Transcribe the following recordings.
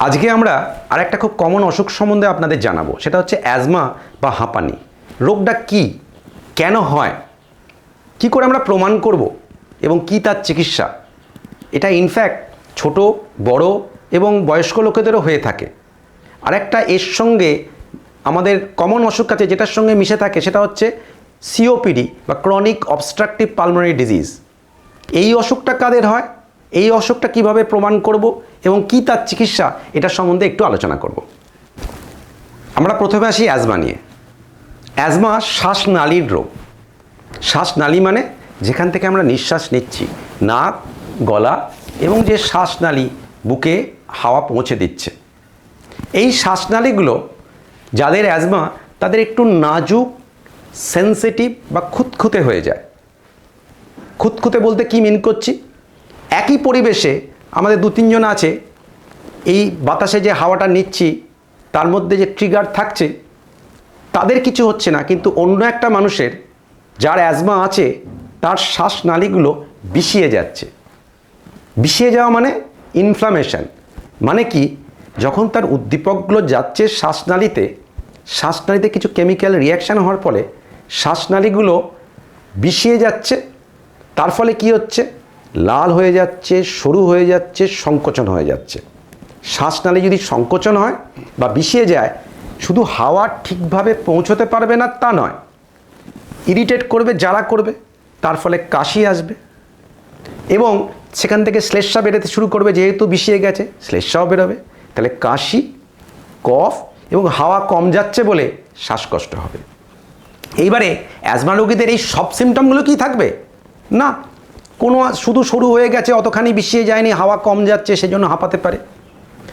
আজকে আমরা আরেকটা খুব কমন অসুখ সম্বন্ধে আপনাদের জানাবো, সেটা হচ্ছে অ্যাজমা বা হাঁপানি। রোগটা কি, কেন হয়, কি করে আমরা প্রমাণ করব এবং কি তার চিকিৎসা। এটা ইনফ্যাক্ট ছোট, বড় এবং বয়স্ক লোকেদেরও হয়ে থাকে। আরেকটা এর সঙ্গে আমাদের কমন অসুখ আছে যেটার সঙ্গে মিশে থাকে, সেটা হচ্ছে সিওপিডি বা ক্রনিক অবস্ট্রাকটিভ পালমোনারি ডিজিজ। এই অসুখটা কাদের হয়, এই অসুখটা কিভাবে প্রমাণ করব এবং কি তার চিকিৎসা, এটা সম্বন্ধে একটু আলোচনা করব। আমরা প্রথমে আসি অ্যাজমা নিয়ে। অ্যাজমা শ্বাসনালীর রোগ। শ্বাসনালী মানে যেখান থেকে আমরা নিঃশ্বাস নিচ্ছি, নাক, গলা এবং যে শ্বাসনালী বুকে হাওয়া পৌঁছে দিচ্ছে। এই শ্বাসনালীগুলো যাদের অ্যাজমা তাদের একটু নাজুক, সেন্সিটিভ বা খুঁতখুঁতে হয়ে যায়। খুঁতখুঁতে বলতে কি মিন করছি, একই পরিবেশে আমাদের দু তিনজন আছে, এই বাতাসে যে হাওয়াটা নিচ্ছি তার মধ্যে যে ট্রিগার থাকছে তাদের কিছু হচ্ছে না, কিন্তু অন্য একটা মানুষের যার অ্যাজমা আছে তার শ্বাসনালীগুলো বিষিয়ে যাচ্ছে। বিষিয়ে যাওয়া মানে ইনফ্লামেশন। মানে কি, যখন তার উদ্দীপকগুলো যাচ্ছে শ্বাসনালীতে কিছু কেমিক্যাল রিয়াকশান হওয়ার ফলে শ্বাসনালীগুলো বিষিয়ে যাচ্ছে। তার ফলে কি হচ্ছে, লাল হয়ে যাচ্ছে, সরু হয়ে যাচ্ছে, সংকোচন হয়ে যাচ্ছে। শ্বাসনালী যদি সংকোচন হয় বা বিষিয়ে যায়, শুধু হাওয়া ঠিকভাবে পৌঁছতে পারবে না তা নয়, ইরিটেট করবে, জ্বালা করবে, তার ফলে কাশি আসবে এবং সেখান থেকে শ্লেষ্মা বেরোতে শুরু করবে। যেহেতু বিষিয়ে গেছে শ্লেষ্মাও বেরোবে, তাহলে কাশি, কফ এবং হাওয়া কম যাচ্ছে বলে শ্বাসকষ্ট হবে। এইবারে অ্যাজমা রোগীদের এই সব সিমটমগুলো কি থাকবে না, কোনো শুধু সরু হয়ে গেছে, অতখানি বিষিয়ে যায়নি, হাওয়া কম যাচ্ছে সেজন্য হাঁপাতে পারে,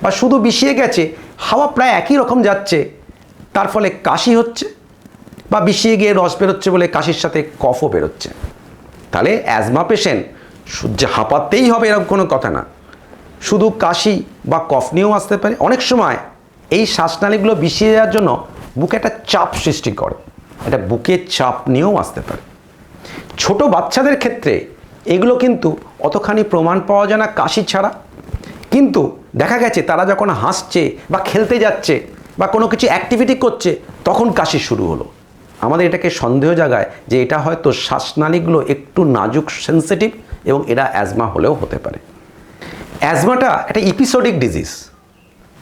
বা শুধু বিষিয়ে গেছে, হাওয়া প্রায় একই রকম যাচ্ছে, তার ফলে কাশি হচ্ছে, বা বিষিয়ে গিয়ে রস বেরোচ্ছে বলে কাশির সাথে কফও বেরোচ্ছে। তাহলে অ্যাজমা পেশেন্ট যে হাঁপাতেই হবে এরকম কোনো কথা না, শুধু কাশি বা কফ নিয়েও আসতে পারে। অনেক সময় এই শ্বাসনালীগুলো বিষিয়ে যাওয়ার জন্য বুকে একটা চাপ সৃষ্টি করে, এটা বুকের চাপ নিয়েও আসতে পারে। ছোট বাচ্চাদের ক্ষেত্রে এগুলো কিন্তু অতখানি প্রমাণ পাওয়া যায় না কাশি ছাড়া, কিন্তু দেখা গেছে তারা যখন হাসছে বা খেলতে যাচ্ছে বা কোনো কিছু অ্যাক্টিভিটি করছে তখন কাশি শুরু হলো। আমাদের এটাকে সন্দেহ জাগায় যে এটা হয়তো শ্বাসনালীগুলো একটু নাজুক, সেন্সিটিভ এবং এরা অ্যাজমা হলেও হতে পারে। অ্যাজমাটা একটা এপিসোডিক ডিজিজ।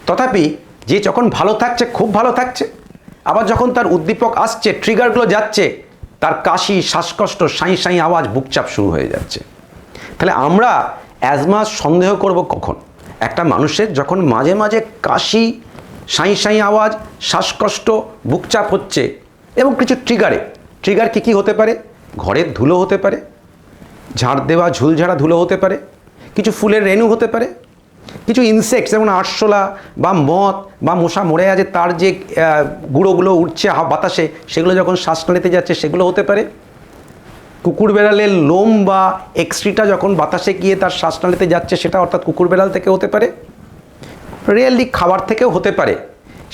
তথাপি যে যখন ভালো থাকছে, খুব ভালো থাকছে, আবার যখন তার উদ্দীপক আসছে, ট্রিগারগুলো যাচ্ছে, তার কাশি, শ্বাসকষ্ট, সাঁই সাঁই আওয়াজ, বুকচাপ শুরু হয়ে যাচ্ছে। তাহলে আমরা অ্যাজমা সন্দেহ করব কখন? একটা মানুষের যখন মাঝে মাঝে কাশি, সাঁই সাঁই আওয়াজ, শ্বাসকষ্ট, বুকচাপ হচ্ছে এবং কিছু ট্রিগার কী হতে পারে, ঘরের ধুলো হতে পারে, ঝাড় দেওয়া ঝুলঝাড়া ধুলো হতে পারে, কিছু ফুলের রেণু হতে পারে, কিছু ইনসেক্টস যেমন আরশোলা বা মথ বা মশা মরে আছে তার যে গুঁড়োগুলো উঠছে বাতাসে, সেগুলো যখন শ্বাসনালীতে যাচ্ছে সেগুলো হতে পারে, কুকুর বেড়ালের লোম বা এক্সট্রিটা যখন বাতাসে গিয়ে তার শ্বাসনালীতে যাচ্ছে সেটা অর্থাৎ কুকুর বেড়াল থেকে হতে পারে, রিয়েলি খাবার থেকেও হতে পারে।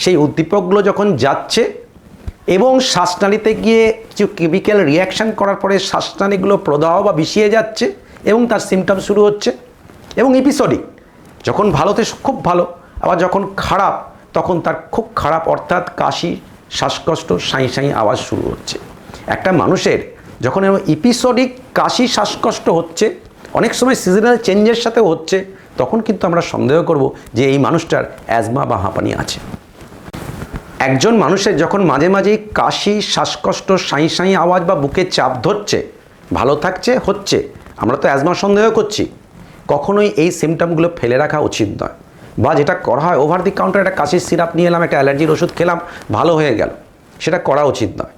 সেই উদ্দীপকগুলো যখন যাচ্ছে এবং শ্বাসনালীতে গিয়ে কিছু কেমিক্যাল রিয়াকশান করার পরে শ্বাসনালীগুলো প্রদাহ বা বিষিয়ে যাচ্ছে এবং তার সিমটম শুরু হচ্ছে। এবং এপিসোডিক, যখন ভালোতে খুব ভালো, আবার যখন খারাপ তখন তার খুব খারাপ, অর্থাৎ কাশি, শ্বাসকষ্ট, সাঁই সাঁই আওয়াজ শুরু হচ্ছে। একটা মানুষের যখন এপিসোডিক কাশি, শ্বাসকষ্ট হচ্ছে, অনেক সময় সিজনাল চেঞ্জের সাথেও হচ্ছে, তখন কিন্তু আমরা সন্দেহ করব যে এই মানুষটার অ্যাজমা বা হাঁপানি আছে। একজন মানুষের যখন মাঝে মাঝেই কাশি, শ্বাসকষ্ট, সাঁই সাঁই আওয়াজ বা বুকে চাপ ধরছে, ভালো থাকছে, হচ্ছে, আমরা তো অ্যাজমা সন্দেহ করছি, কখনোই এই সিমটমগুলো ফেলে রাখা উচিত নয়। বা যেটা করা হয়, ওভার দি কাউন্টার একটা কাশির সিরাপ নিয়ে এলাম, একটা অ্যালার্জির ওষুধ খেলাম, ভালো হয়ে গেল, সেটা করা উচিত নয়।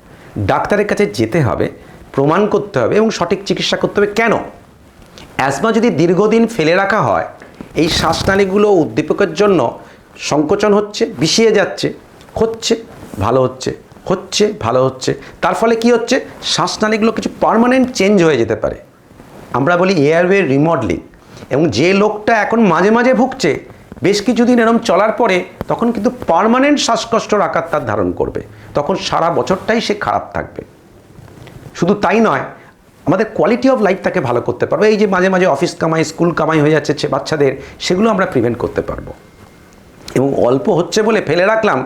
ডাক্তারের কাছে যেতে হবে, প্রমাণ করতে হবে এবং সঠিক চিকিৎসা করতে হবে। কেন? অ্যাজমা যদি দীর্ঘদিন ফেলে রাখা হয়, এই শ্বাসনালীগুলো উদ্দীপকের জন্য সংকোচন হচ্ছে, বিষিয়ে যাচ্ছে, হচ্ছে, ভালো হচ্ছে, হচ্ছে, ভালো হচ্ছে, তার ফলে কি হচ্ছে, শ্বাসনালীগুলো কিছু পার্মানেন্ট চেঞ্জ হয়ে যেতে পারে। আমরা বলি এয়ারওয়ে রিমডেলিং। এবং যে লোকটা এখন মাঝে মাঝে ভুগছে, বেশ কিছুদিন এরম চলার পরে তখন কিন্তু পার্মানেন্ট শ্বাসকষ্টর আকার তার ধারণ করবে, তখন সারা বছরটাই সে খারাপ থাকবে। শুধু তাই নয়, আমাদের কোয়ালিটি অফ লাইফটাকে ভালো করতে পারবো। এই যে মাঝে মাঝে অফিস কামাই, স্কুল কামাই হয়ে যাচ্ছে বাচ্চাদের, সেগুলো আমরা প্রিভেন্ট করতে পারবো। এবং অল্প হচ্ছে বলে ফেলে রাখলাম,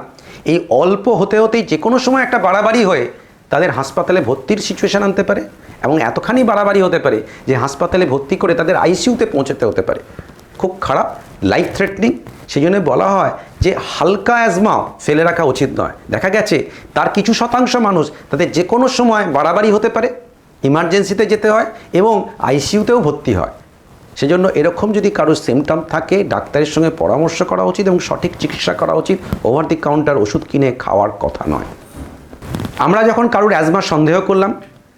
এই অল্প হতে হতেই যে কোনো সময় একটা বাড়াবাড়ি হয়ে তাদের হাসপাতালে ভর্তির সিচুয়েশান আনতে পারে, এবং এতখানি বাড়াবাড়ি হতে পারে যে হাসপাতালে ভর্তি করে তাদের আইসিইউতে পৌঁছাতে হতে পারে। খুব খারাপ, লাইফ থ্রেটনিং। সেই জন্য বলা হয় যে হালকা অ্যাজমা ফেলে রাখা উচিত নয়। দেখা গেছে তার কিছু শতাংশ মানুষ তাদের যে কোনো সময় বাড়াবাড়ি হতে পারে, ইমার্জেন্সিতে যেতে হয় এবং আইসিইউতেও ভর্তি হয়। সেজন্য এরকম যদি কারোর সিমটম থাকে ডাক্তারের সঙ্গে পরামর্শ করা উচিত এবং সঠিক চিকিৎসা করা উচিত। ওভার দি কাউন্টার ওষুধ কিনে খাওয়ার কথা নয়। আমরা যখন কারোর অ্যাজমা সন্দেহ করলাম,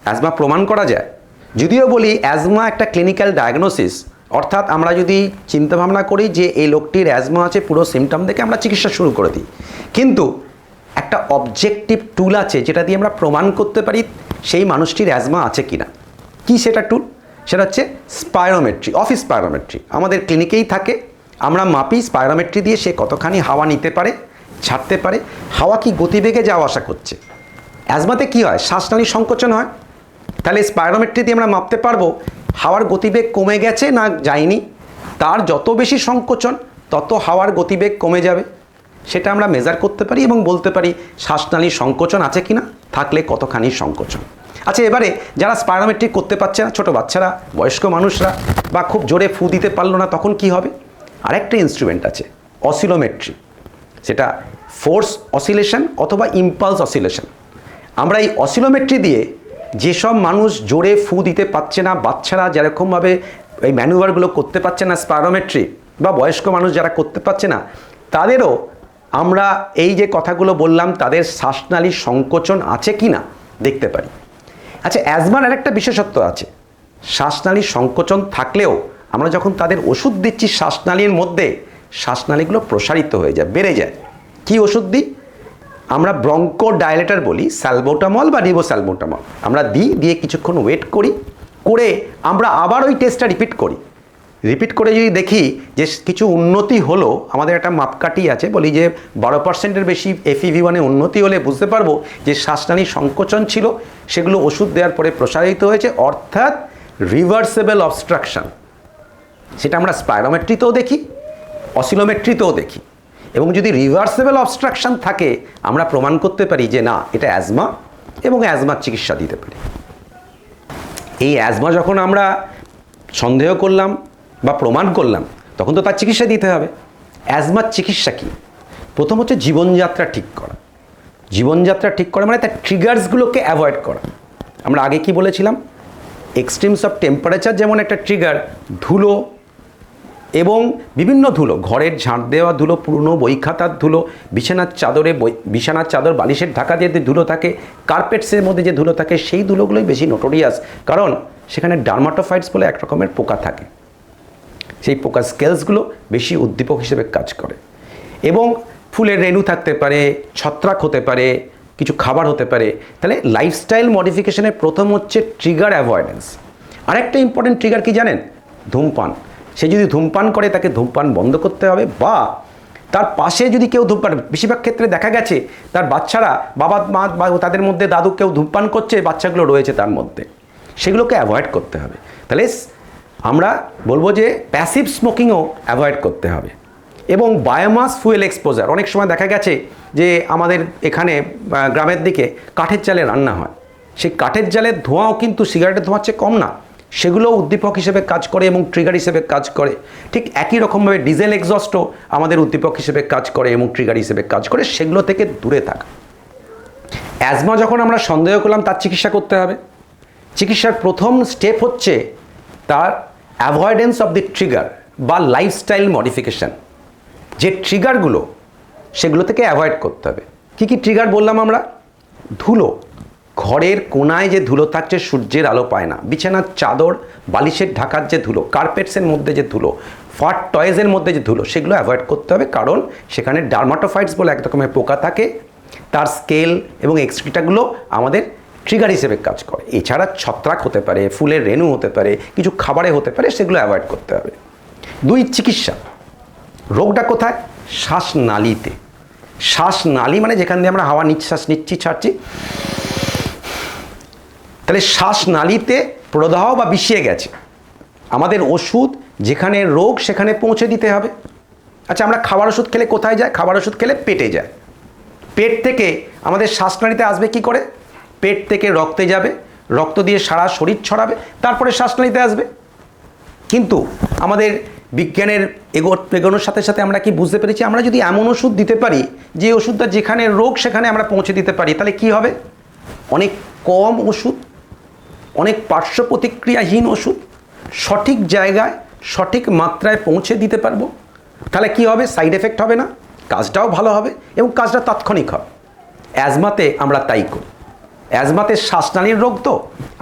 অ্যাজমা প্রমাণ করা যায়, যদিও বলি অ্যাজমা একটা ক্লিনিক্যাল ডায়াগনোসিস, অর্থাৎ আমরা যদি চিন্তাভাবনা করি যে এই লোকটির অ্যাজমা আছে, পুরো সিমটম দেখে আমরা চিকিৎসা শুরু করে দিই, কিন্তু একটা অবজেক্টিভ টুল আছে যেটা দিয়ে আমরা প্রমাণ করতে পারি সেই মানুষটির অ্যাজমা আছে কি না। কী সেটা টুল? সেটা হচ্ছে স্পাইরোমেট্রি, অফিস স্পাইরোমেট্রি। আমাদের ক্লিনিকেই থাকে, আমরা মাপি স্পাইরোমেট্রি দিয়ে সে কতখানি হাওয়া নিতে পারে, ছাড়তে পারে, হাওয়া কি গতিবেগে যাওয়া আসা করছে। অ্যাজমাতে কী হয়? শ্বাসনালী সংকোচন হয়। তাহলে স্পাইরোমেট্রি দিয়ে আমরা মাপতে পারবো হাওয়ার গতিবেগ কমে গেছে না যায়নি। তার যত বেশি সংকোচন তত হাওয়ার গতিবেগ কমে যাবে, সেটা আমরা মেজার করতে পারি এবং বলতে পারি শ্বাসনালীর সংকোচন আছে কিনা, থাকলে কতখানি সংকোচন। আচ্ছা, এবারে যারা স্পাইরোমেট্রি করতে পারছে না, ছোটো বাচ্চারা, বয়স্ক মানুষরা, বা খুব জোরে ফু দিতে পারলো না, তখন কি হবে? আরেকটা ইনস্ট্রুমেন্ট আছে, অসিলোমেট্রি। সেটা ফোর্স অসিলেশন অথবা ইম্পালস অসিলেশন। আমরা এই অসিলোমেট্রি দিয়ে যেসব মানুষ জোরে ফু দিতে পারছে না, বাচ্চারা যেরকমভাবে এই ম্যানুভারগুলো করতে পারছে না স্পাইরোমেট্রি, বা বয়স্ক মানুষ যারা করতে পারছে না, তাদেরও আমরা এই যে কথাগুলো বললাম তাদের শ্বাসনালীর সংকোচন আছে কি না দেখতে পারি। আচ্ছা, অ্যাজমার আরেকটা বিশেষত্ব আছে, শ্বাসনালীর সংকোচন থাকলেও আমরা যখন তাদের ওষুধ দিচ্ছি শ্বাসনালীর মধ্যে শ্বাসনালীগুলো প্রসারিত হয়ে যায়, বেড়ে যায়। কি ওষুধ দিই? আমরা ব্রঙ্কো ডায়ালেটার বলি, স্যালবোটামল বা নিভোস্যালবোটামল আমরা দিয়ে কিছুক্ষণ ওয়েট করি, করে আমরা আবার ওই টেস্টটা রিপিট করি। রিপিট করে যদি দেখি যে কিছু উন্নতি হলো, আমাদের একটা মাপকাঠি আছে, বলি যে 12%-এর বেশি FEV1-এ উন্নতি হলে বুঝতে পারবো যে শ্বাসনালীর সংকোচন ছিল, সেগুলো ওষুধ দেওয়ার পরে প্রসারিত হয়েছে, অর্থাৎ রিভার্সেবল অবস্ট্রাকশন। সেটা আমরা স্পাইরোমেট্রিতেও দেখি, অসিলোমেট্রিতেও দেখি। এবং যদি রিভার্সেবল অবস্ট্রাকশন থাকে আমরা প্রমাণ করতে পারি যে না, এটা অ্যাজমা, এবং অ্যাজমার চিকিৎসা দিতে পারি। এই অ্যাজমা যখন আমরা সন্দেহ করলাম বা প্রমাণ করলাম, তখন তো তার চিকিৎসা দিতে হবে। অ্যাজমার চিকিৎসা কী? প্রথম হচ্ছে জীবনযাত্রা ঠিক করা। জীবনযাত্রা ঠিক করা মানে তার ট্রিগার্সগুলোকে অ্যাভয়েড করা। আমরা আগে কি বলেছিলাম? এক্সট্রিমস অফ টেম্পারেচার যেমন একটা ট্রিগার, ধুলো এবং বিভিন্ন ধুলো, ঘরের ঝাঁট দেওয়া ধুলো, পুরনো বই খাতার ধুলো, বিছানার চাদর বালিশের ঢাকা দিয়ে ধুলো থাকে, কার্পেটসের মধ্যে যে ধুলো থাকে, সেই ধুলোগুলোই বেশি নোটোরিয়াস, কারণ সেখানে ডার্মাটোফাইটস বলে এক রকমের পোকা থাকে। সেই পোকা স্কেলসগুলো বেশি উদ্দীপক হিসেবে কাজ করে। এবং ফুলের রেণু থাকতে পারে, ছত্রাক হতে পারে, কিছু খাবার হতে পারে। তাহলে লাইফস্টাইল মডিফিকেশনের প্রথম হচ্ছে ট্রিগার অ্যাভয়েডেন্স। আরেকটা ইম্পর্টেন্ট ট্রিগার কি জানেন? ধূমপান। সে যদি ধূমপান করে তাকে ধূমপান বন্ধ করতে হবে, বা তার পাশে যদি কেউ ধূমপান, বেশিরভাগ ক্ষেত্রে দেখা গেছে তার বাচ্চারা, বাবা মা বা তাদের মধ্যে দাদু কেউ ধূমপান করছে, বাচ্চাগুলো রয়েছে তার মধ্যে, সেগুলোকে অ্যাভয়েড করতে হবে। তাহলে আমরা বলবো যে প্যাসিভ স্মোকিংও অ্যাভয়েড করতে হবে। এবং বায়োমাস ফুয়েল এক্সপোজার, অনেক সময় দেখা গেছে যে আমাদের এখানে গ্রামের দিকে কাঠের জালে রান্না হয়, সেই কাঠের জালের ধোঁয়াও কিন্তু সিগারেটের ধোঁয়ার চেয়ে কম না, সেগুলো উদ্দীপক হিসেবে কাজ করে এবং ট্রিগার হিসেবে কাজ করে। ঠিক একই রকমভাবে ডিজেল এক্সস্টও আমাদের উদ্দীপক হিসেবে কাজ করে এবং ট্রিগার হিসেবে কাজ করে, সেগুলো থেকে দূরে থাকা। অ্যাজমা যখন আমরা সন্দেহ করলাম, তার চিকিৎসা করতে হবে। চিকিৎসার প্রথম স্টেপ হচ্ছে তার অ্যাভয়েডেন্স অফ দি ট্রিগার বা লাইফস্টাইল মডিফিকেশান। যে ট্রিগারগুলো, সেগুলো থেকে অ্যাভয়েড করতে হবে। কী কী ট্রিগার বললাম আমরা? ধুলো, ঘরের কোনায় যে ধুলো থাকছে, সূর্যের আলো পায় না, বিছানার চাদর বালিশের ঢাকার যে ধুলো, কার্পেটসের মধ্যে যে ধুলো, ফাট টয়েজের মধ্যে যে ধুলো, সেগুলো অ্যাভয়েড করতে হবে, কারণ সেখানে ডার্মাটোফাইটস বলে এক রকমের পোকা থাকে, তার স্কেল এবং এক্সক্রিটাগুলো আমাদের ট্রিগার হিসেবে কাজ করে। এছাড়া ছত্রাক হতে পারে, ফুলের রেণু হতে পারে, কিছু খাবারে হতে পারে, সেগুলো অ্যাভয়েড করতে হবে। 2, চিকিৎসা। রোগটা কোথায়? শ্বাসনালীতে। শ্বাসনালী মানে যেখান দিয়ে আমরা হাওয়া নিঃশ্বাস নিচ্ছি, ছাড়ছি। তাহলে শ্বাসনালীতে প্রদাহ বা বিষিয়ে গেছে, আমাদের ওষুধ যেখানে রোগ সেখানে পৌঁছে দিতে হবে। আচ্ছা, আমরা খাবার ওষুধ খেলে কোথায় যায়? খাবার ওষুধ খেলে পেটে যায়। পেট থেকে আমাদের শ্বাসনালীতে আসবে কি করে? পেট থেকে রক্তে যাবে, রক্ত দিয়ে সারা শরীর ছড়াবে, তারপরে শ্বাসনালীতে আসবে। কিন্তু আমাদের বিজ্ঞানের এগোনোর সাথে সাথে আমরা কি বুঝতে পেরেছি, আমরা যদি এমন ওষুধ দিতে পারি যে ওষুধটা যেখানে রোগ সেখানে আমরা পৌঁছে দিতে পারি, তাহলে কি হবে? অনেক কম ওষুধ, অনেক পার্শ্ব প্রতিক্রিয়াহীন ওষুধ সঠিক জায়গায় সঠিক মাত্রায় পৌঁছে দিতে পারবো। তাহলে কি হবে? সাইড এফেক্ট হবে না, কাজটাও ভালো হবে এবং কাজটা তাৎক্ষণিক হবে। অ্যাজমাতে আমরা তাই করি। অ্যাজমাতে শ্বাসনালীর রোগ, তো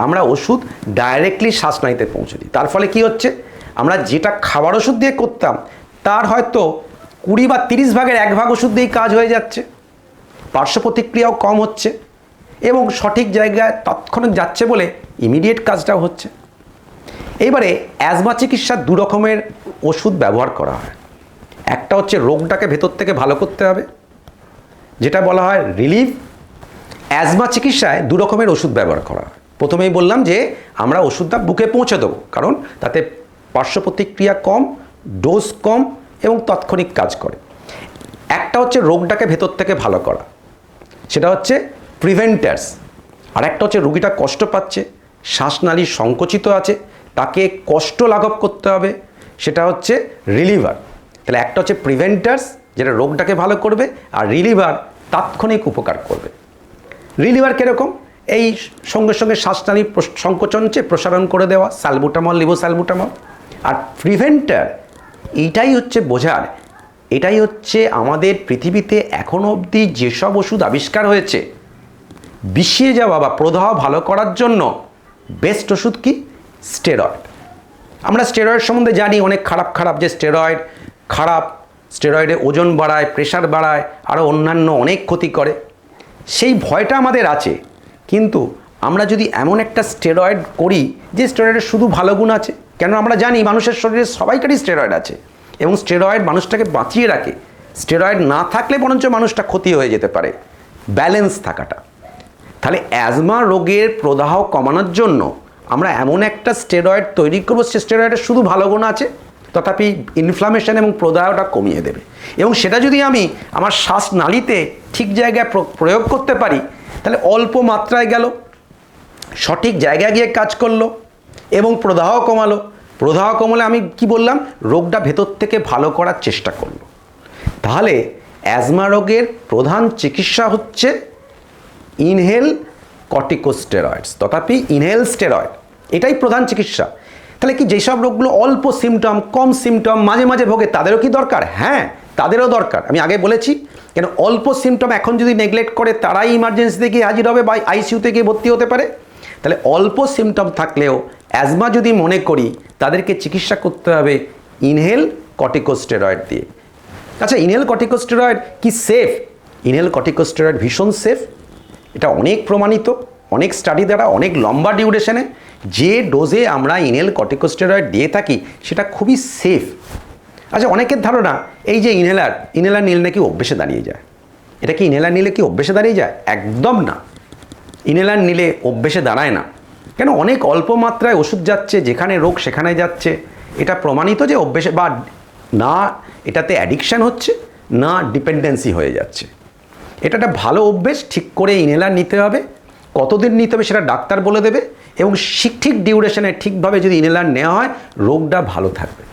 আমরা ওষুধ ডাইরেক্টলি শ্বাসনালীতে পৌঁছে দিই। তার ফলে কি হচ্ছে, আমরা যেটা খাবার ওষুধ দিয়ে করতাম তার হয়তো 20 বা 30 ভাগের 1 ভাগ ওষুধ দিয়েই কাজ হয়ে যাচ্ছে, পার্শ্ব প্রতিক্রিয়াও কম হচ্ছে এবং সঠিক জায়গায় তৎক্ষণাৎ যাচ্ছে বলে ইমিডিয়েট কাজটাও হচ্ছে। এইবারে অ্যাজমা চিকিৎসার 2 রকমের ওষুধ ব্যবহার করা হয়। একটা হচ্ছে রোগটাকে ভেতর থেকে ভালো করতে হবে, যেটা বলা হয় রিলিফ। অ্যাজমা চিকিৎসায় 2 রকমের ওষুধ ব্যবহার করা হয়। প্রথমেই বললাম যে আমরা ওষুধটা বুকে পৌঁছে দেবো, কারণ তাতে পার্শ্ব প্রতিক্রিয়া কম, ডোজ কম এবং তাৎক্ষণিক কাজ করে। একটা হচ্ছে রোগটাকে ভেতর থেকে ভালো করা, সেটা হচ্ছে প্রিভেন্টার্স। আর একটা হচ্ছে রোগীটা কষ্ট পাচ্ছে, শ্বাসনালী সংকুচিত আছে, তাকে কষ্ট লাঘব করতে হবে, সেটা হচ্ছে রিলিভার। তাহলে একটা হচ্ছে প্রিভেন্টার্স, যেটা রোগটাকে ভালো করবে, আর রিলিভার তাৎক্ষণিক উপকার করবে। রিলিভার কীরকম? এই সঙ্গে সঙ্গে শ্বাসনালী সংকোচনকে প্রসারণ করে দেওয়া, সালবুটামল, লিভোসালবুটামল। আর প্রিভেন্টার, এইটাই হচ্ছে বোঝার, এটাই হচ্ছে আমাদের পৃথিবীতে এখনো অবধি যেসব ওষুধ আবিষ্কার হয়েছে বিষিয়ে যাওয়া বা প্রদাহ ভালো করার জন্য বেস্ট ওষুধ কি? স্টেরয়েড। আমরা স্টেরয়েড সম্বন্ধে জানি অনেক খারাপ যে স্টেরয়েড খারাপ, স্টেরয়েডে ওজন বাড়ায়, প্রেশার বাড়ায়, আরও অন্যান্য অনেক ক্ষতি করে। সেই ভয়টা আমাদের আছে, কিন্তু আমরা যদি এমন একটা স্টেরয়েড করি যে স্টেরয়েডের শুধু ভালো গুণ আছে, কেন আমরা জানি মানুষের শরীরে সবাইকারই স্টেরয়েড আছে এবং স্টেরয়েড মানুষটাকে বাঁচিয়ে রাখে। স্টেরয়েড না থাকলে বরঞ্চ মানুষটা ক্ষতি হয়ে যেতে পারে, ব্যালেন্স থাকাটা। তাহলে অ্যাজমা রোগের প্রদাহ কমানোর জন্য আমরা এমন একটা স্টেরয়েড তৈরি করবো, সে স্টেরয়েডের শুধু ভালো গুণ আছে, তথাপি ইনফ্লামেশন এবং প্রদাহটা কমিয়ে দেবে। এবং সেটা যদি আমি আমার শ্বাসনালীতে ঠিক জায়গায় প্রয়োগ করতে পারি, তাহলে অল্প মাত্রায় গেল, সঠিক জায়গায় গিয়ে কাজ করলো এবং প্রদাহ কমালো। প্রদাহ কমালে আমি কি বললাম? রোগটা ভেতর থেকে ভালো করার চেষ্টা করলো। তাহলে অ্যাজমা রোগের প্রধান চিকিৎসা হচ্ছে ইনহেল কর্টিকোস্টেরয়েডস, তথাপি ইনহেল স্টেরয়েড, এটাই প্রধান চিকিৎসা। তাহলে কি যেসব রোগগুলো অল্প সিমটম, কম সিমটম, মাঝে মাঝে ভোগে, তাদেরও কি দরকার? হ্যাঁ, তাদেরও দরকার। আমি আগে বলেছি, কেন অল্প সিমটম এখন যদি নেগলেক্ট করে তারাই ইমার্জেন্সিতে গিয়ে হাজির হবে বা আইসিইউতে গিয়ে ভর্তি হতে পারে। তাহলে অল্প সিমটম থাকলেও অ্যাজমা যদি মনে করি, তাদেরকে চিকিৎসা করতে হবে ইনহেল কর্টিকোস্টেরয়েড দিয়ে। আচ্ছা, ইনহেল কর্টিকোস্টেরয়েড কি সেফ? ইনহেল কর্টিকোস্টেরয়েড ভীষণ সেফ, এটা অনেক প্রমাণিত, অনেক স্টাডি দ্বারা, অনেক লম্বা ডিউরেশনে যে ডোজে আমরা ইনহেল কর্টিকোস্টেরয়েড দিয়ে থাকি সেটা খুবই সেফ। আচ্ছা, অনেকের ধারণা এই যে ইনহেলার নিলে নাকি অভ্যেসে দাঁড়িয়ে যায়। এটা কি ইনহেলার নিলে কি অভ্যেসে দাঁড়িয়ে যায়? একদম না, ইনহেলার নিলে অভ্যেসে দাঁড়ায় না। কেন? অনেক অল্প মাত্রায় ওষুধ যাচ্ছে, যেখানে রোগ সেখানে যাচ্ছে। এটা প্রমাণিত যে অভ্যেসে বা না এটাতে অ্যাডিকশান হচ্ছে, না ডিপেন্ডেন্সি হয়ে যাচ্ছে। এটা একটা ভালো অভ্যেস। ঠিক করে ইনহেলার নিতে হবে, কতদিন নিতে হবে সেটা ডাক্তার বলে দেবে, এবং ঠিক ডিউরেশনে ঠিকভাবে যদি ইনহেলার নেওয়া হয়, রোগটা ভালো থাকবে।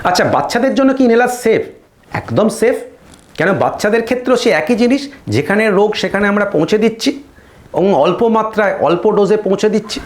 আচ্ছা, বাচ্চাদের জন্য কি ইনহেলার সেফ? একদম সেফ। কেন? বাচ্চাদের ক্ষেত্রেও সে একই জিনিস, যেখানে রোগ সেখানে আমরা পৌঁছে দিচ্ছি এবং অল্প মাত্রায় অল্প ডোজে পৌঁছে দিচ্ছি।